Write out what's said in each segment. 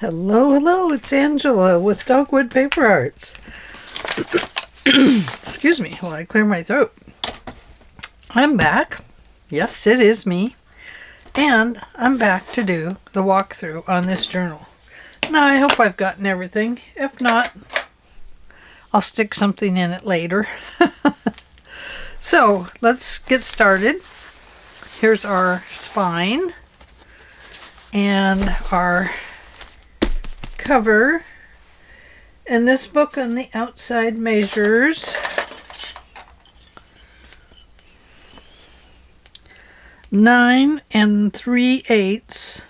Hello, hello, it's Angela with Dogwood Paper Arts. Excuse me while I clear my throat. I'm back. Yes, it is me. And I'm back to do the walkthrough on this journal. Now, I hope I've gotten everything. If not, I'll stick something in it later. So, let's get started. Here's our spine and our cover, and this book on the outside measures 9 3/8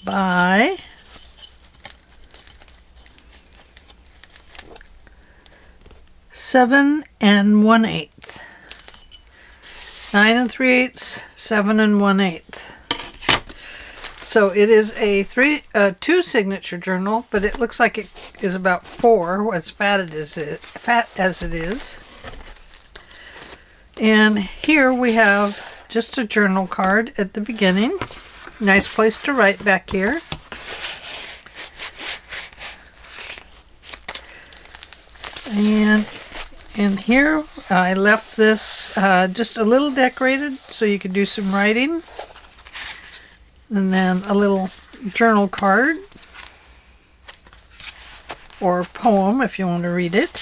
by 7 1/8. 9 3/8, 7 1/8. So it is a two signature journal, but it looks like it is about 4, as fat as it is. And here we have just a journal card at the beginning. Nice place to write back here. And in here I left this just a little decorated so you could do some writing. And then a little journal card or poem if you want to read it.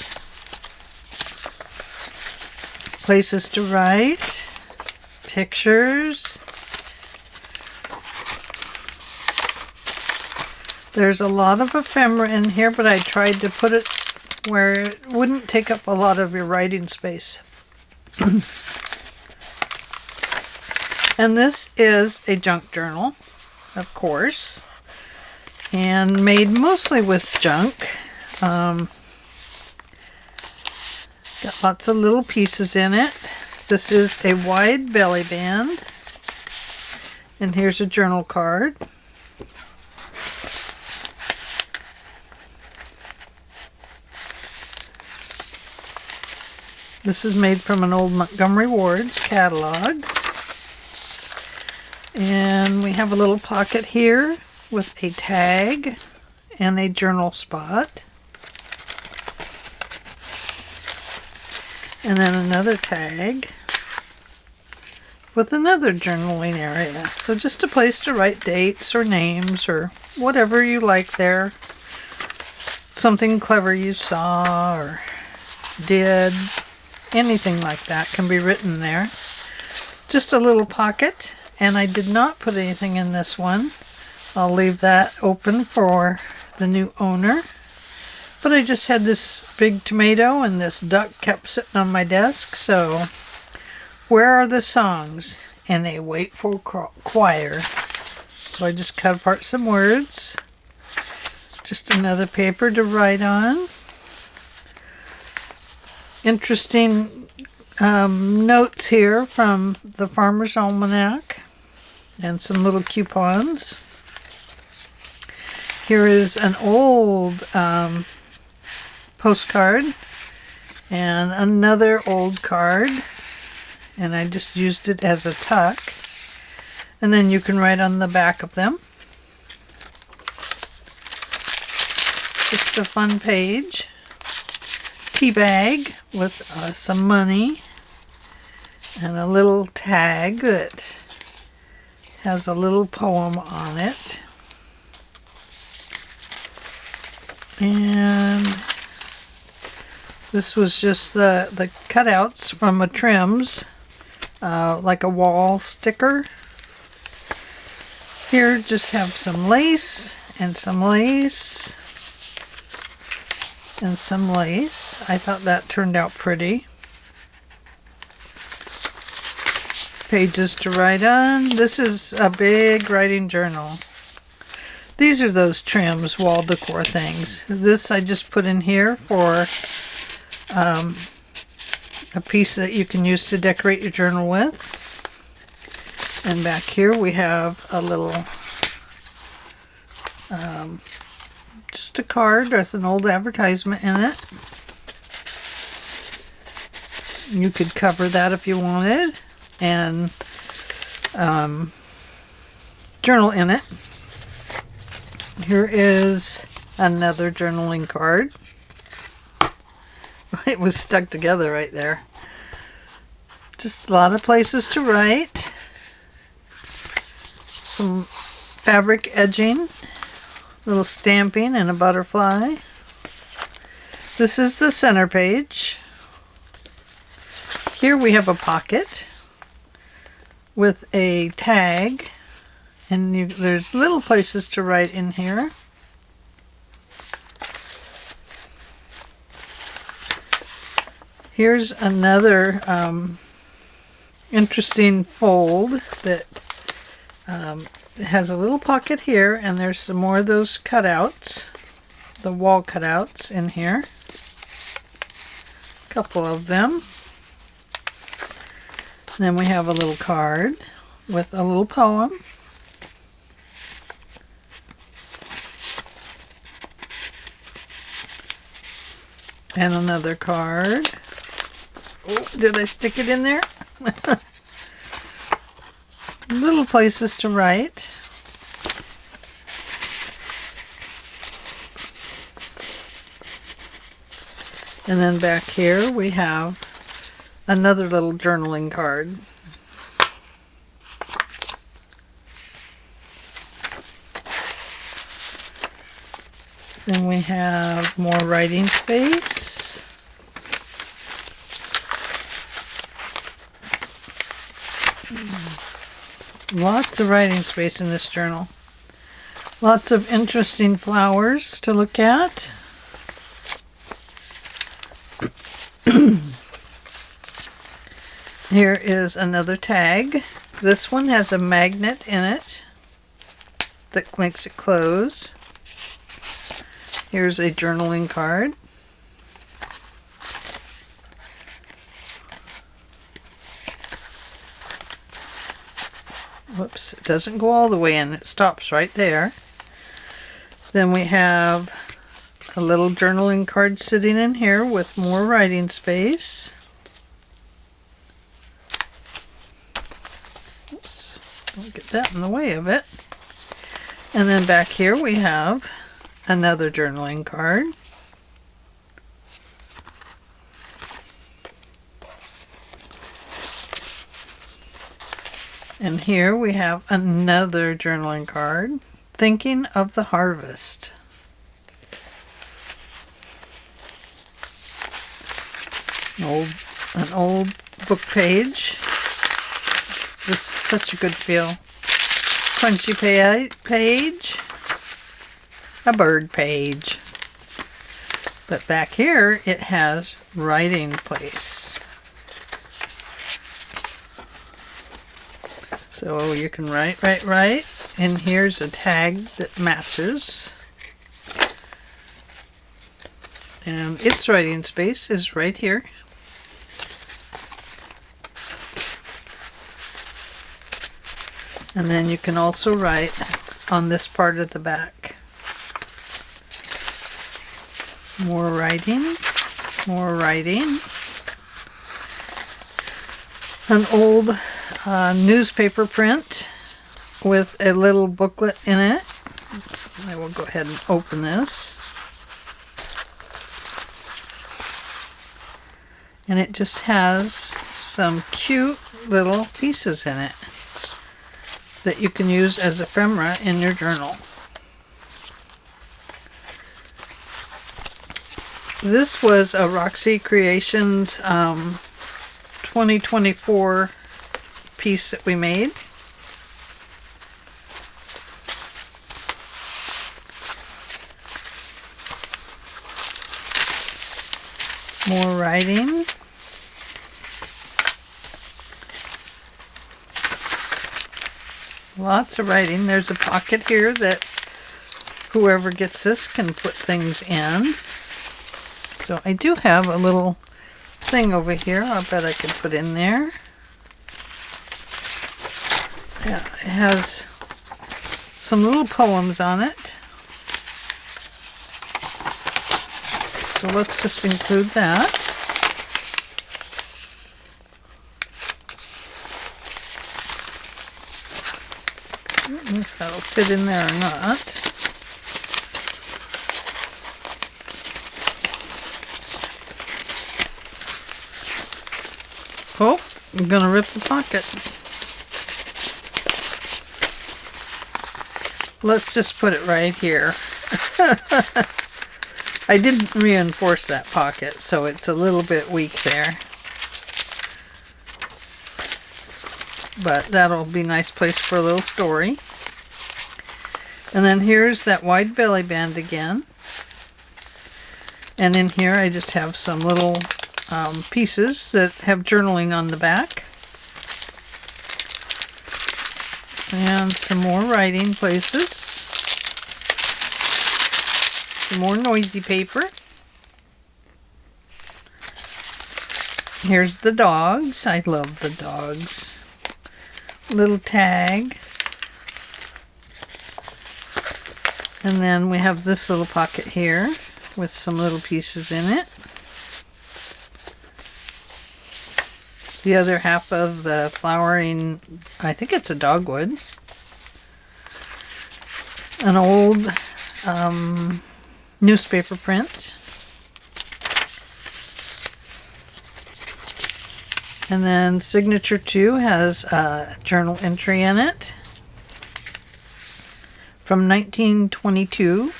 Places to write, pictures. There's a lot of ephemera in here, but I tried to put it where it wouldn't take up a lot of your writing space. And this is a junk journal, of course, and made mostly with junk. Got lots of little pieces in it. This is a wide belly band, and here's a journal card. This is made from an old Montgomery Ward's catalog. And we have a little pocket here with a tag and a journal spot. And then another tag with another journaling area. So just a place to write dates or names or whatever you like there. Something clever you saw or did. Anything like that can be written there. Just a little pocket. And I did not put anything in this one. I'll leave that open for the new owner. But I just had this big tomato and this duck kept sitting on my desk. So, where are the songs? And a wakeful choir. So I just cut apart some words. Just another paper to write on. Interesting notes here from the Farmer's Almanac. And some little coupons. Here is an old postcard and another old card, and I just used it as a tuck. And then you can write on the back of them. Just a fun page. Tea bag with some money and a little tag that has a little poem on it. And this was just the cutouts from a trims, like a wall sticker. Here just have some lace and some lace and some lace. I thought that turned out pretty. Pages to write on. This is a big writing journal. These are those trims, wall decor things. This I just put in here for a piece that you can use to decorate your journal with. And back here we have a little, just a card with an old advertisement in it. You could cover that if you wanted. And journal in it. Here is another journaling card. It was stuck together right there. Just a lot of places to write. Some fabric edging, little stamping, and a butterfly. This is the center page. Here we have a pocket with a tag, and there's little places to write in here. Here's another interesting fold that has a little pocket here, and there's some more of those cutouts, the wall cutouts in here. A couple of them. Then we have a little card with a little poem. And another card. Oh, did I stick it in there? Little places to write. And then back here we have another little journaling card. Then we have more writing space. Lots of writing space in this journal. Lots of interesting flowers to look at. Here is another tag. This one has a magnet in it that makes it close. Here's a journaling card. Whoops, it doesn't go all the way in. It stops right there. Then we have a little journaling card sitting in here with more writing space. Oops, don't get that in the way of it. And then back here we have another journaling card. And here we have another journaling card, Thinking of the Harvest. An old book page. This is such a good feel. Crunchy page. A bird page. But back here it has writing place. So you can write. And here's a tag that matches. And its writing space is right here. And then you can also write on this part of the back. More writing. More writing. An old newspaper print with a little booklet in it. I will go ahead and open this. And it just has some cute little pieces in it that you can use as ephemera in your journal. This was a Roxy Creations 2024 piece that we made. More writing. Lots of writing. There's a pocket here that whoever gets this can put things in. So I do have a little thing over here I bet I could put in there. Yeah, it has some little poems on it. So let's just include that. I don't know if that'll fit in there or not. I'm gonna rip the pocket. Let's just put it right here. I didn't reinforce that pocket, so it's a little bit weak there. But that'll be a nice place for a little story. And then here's that wide belly band again. And in here I just have some little pieces that have journaling on the back. And some more writing places. Some more noisy paper. Here's the dogs. I love the dogs. Little tag. And then we have this little pocket here with some little pieces in it. The other half of the flowering, I think it's a dogwood. An old newspaper print. And then signature 2 has a journal entry in it from 1922.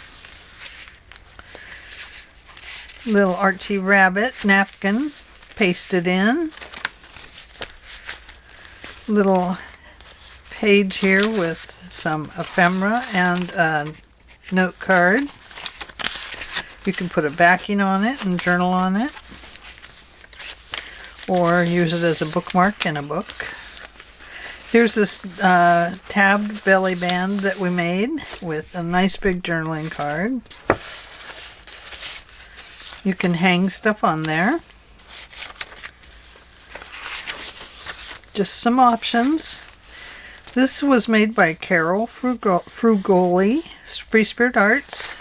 Little artsy rabbit napkin pasted in. Little page here with some ephemera and a note card. You can put a backing on it and journal on it, or use it as a bookmark in a book. Here's this tabbed belly band that we made with a nice big journaling card. You can hang stuff on there. Just some options. This was made by Carol Frugoli, Free Spirit Arts.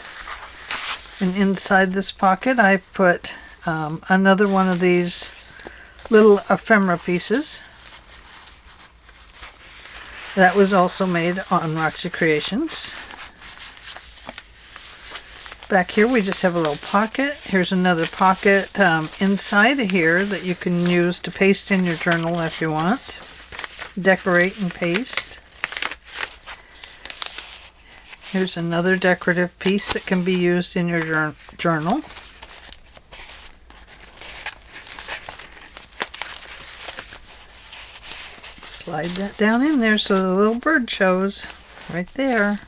And inside this pocket I put another one of these little ephemera pieces. That was also made on Roxy Creations. Back here we just have a little pocket. Here's another pocket inside of here that you can use to paste in your journal if you want. Decorate and paste. Here's another decorative piece that can be used in your journal. Slide that down in there so the little bird shows right there.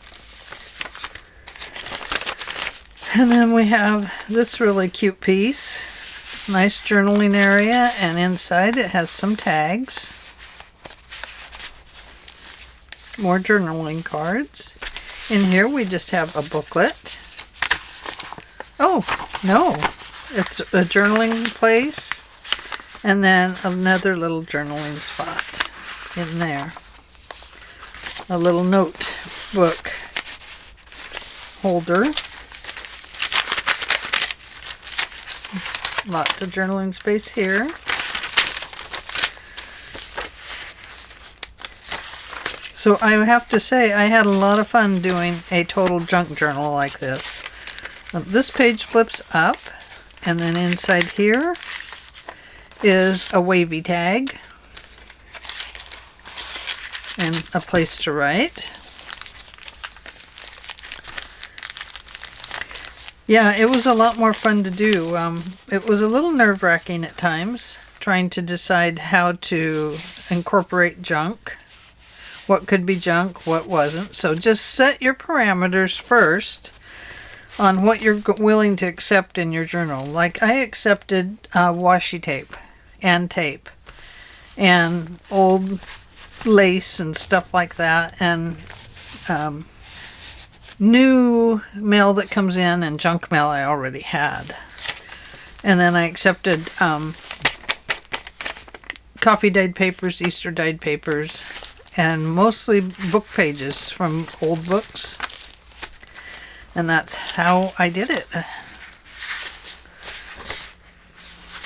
And then we have this really cute piece. Nice journaling area, and inside it has some tags. More journaling cards. In here we just have a booklet. Oh, no. It's a journaling place. And then another little journaling spot in there. A little notebook holder. Lots of journaling space here. So I have to say I had a lot of fun doing a total junk journal like this. This page flips up, and then inside here is a wavy tag and a place to write. Yeah, it was a lot more fun to do. It was a little nerve-wracking at times, trying to decide how to incorporate junk. What could be junk, what wasn't. So just set your parameters first on what you're willing to accept in your journal. Like I accepted washi tape and old lace and stuff like that, and new mail that comes in, and junk mail I already had. And then I accepted coffee dyed papers, Easter dyed papers, and mostly book pages from old books. And that's how I did it.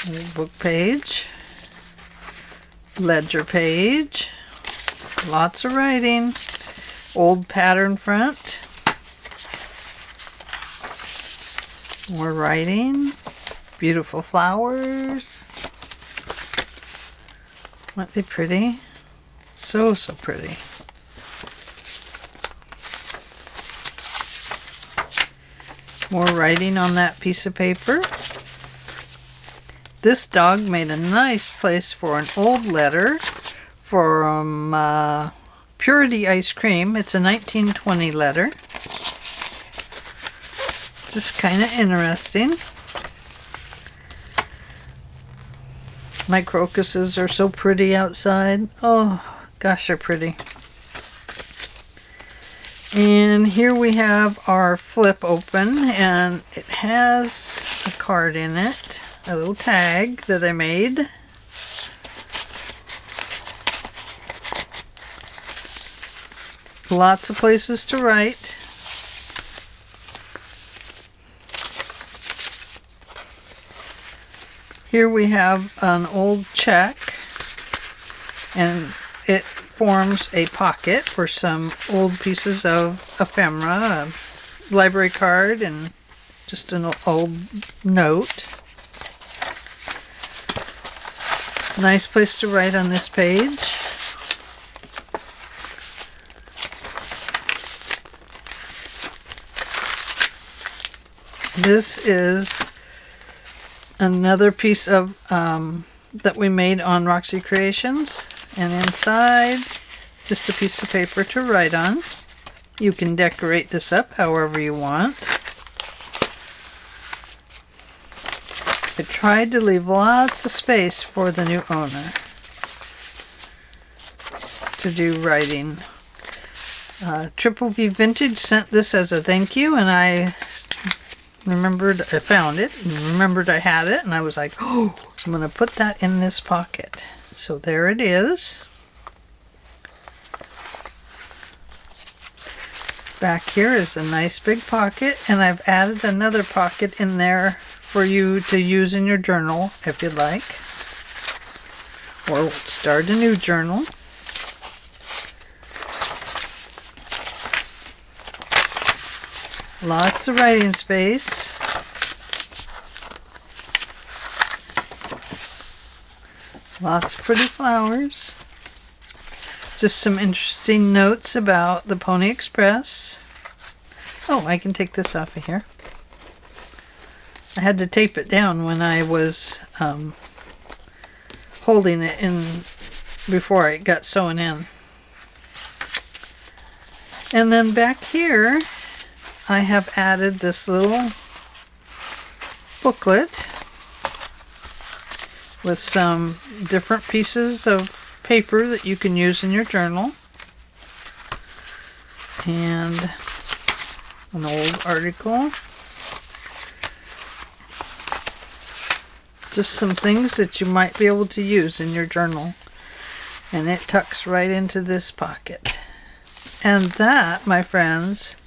Old book page, ledger page, lots of writing, old pattern front, more writing, beautiful flowers, Aren't they pretty? So, so pretty. More writing on that piece of paper. This dog made a nice place for an old letter from Purity Ice Cream. It's a 1920 letter. Just kind of interesting. My crocuses are so pretty outside. Oh, gosh, they're pretty. And here we have our flip open, and it has a card in it, a little tag that I made. Lots of places to write. Here we have an old check, and it forms a pocket for some old pieces of ephemera, a library card, and just an old note. Nice place to write on this page. This is another piece of that we made on Roxy Creations, and inside just a piece of paper to write on. You can decorate this up however you want. I tried to leave lots of space for the new owner to do writing. Triple V Vintage sent this as a thank you, and I found it and remembered I had it, and I was like, oh, I'm going to put that in this pocket. So there it is. Back here is a nice big pocket, and I've added another pocket in there for you to use in your journal if you'd like, or start a new journal. Lots of writing space. Lots of pretty flowers. Just some interesting notes about the Pony Express. Oh, I can take this off of here. I had to tape it down when I was holding it in before it got sewn in. And then back here, I have added this little booklet with some different pieces of paper that you can use in your journal, and an old article. Just some things that you might be able to use in your journal, and it tucks right into this pocket. And that, my friends,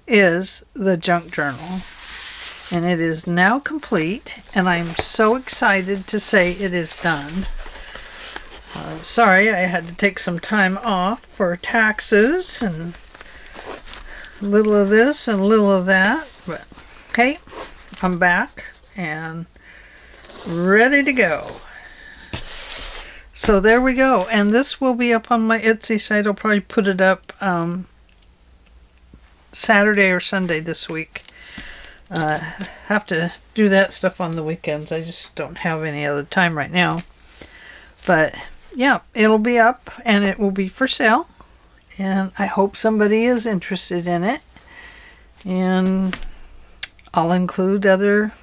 is the junk journal, and it is now complete, and I'm so excited to say it is done. Sorry, I had to take some time off for taxes and a little of this and a little of that, but hey, I'm back and ready to go. So there we go, and this will be up on my Etsy site. I'll probably put it up Saturday or Sunday this week. Have to do that stuff on the weekends. I just don't have any other time right now. But yeah, it'll be up and it will be for sale. And I hope somebody is interested in it. And I'll include other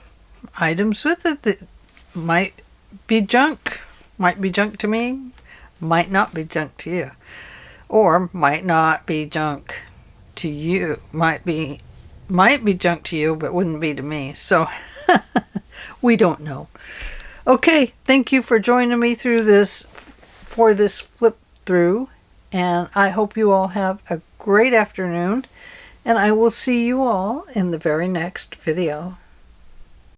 items with it that might be junk. Might be junk to me. Might not be junk to you. Or might not be junk to you. Might be junk to you, but wouldn't be to me. So we don't know. Okay, thank you for joining me through this for this flip through, and I hope you all have a great afternoon, and I will see you all in the very next video.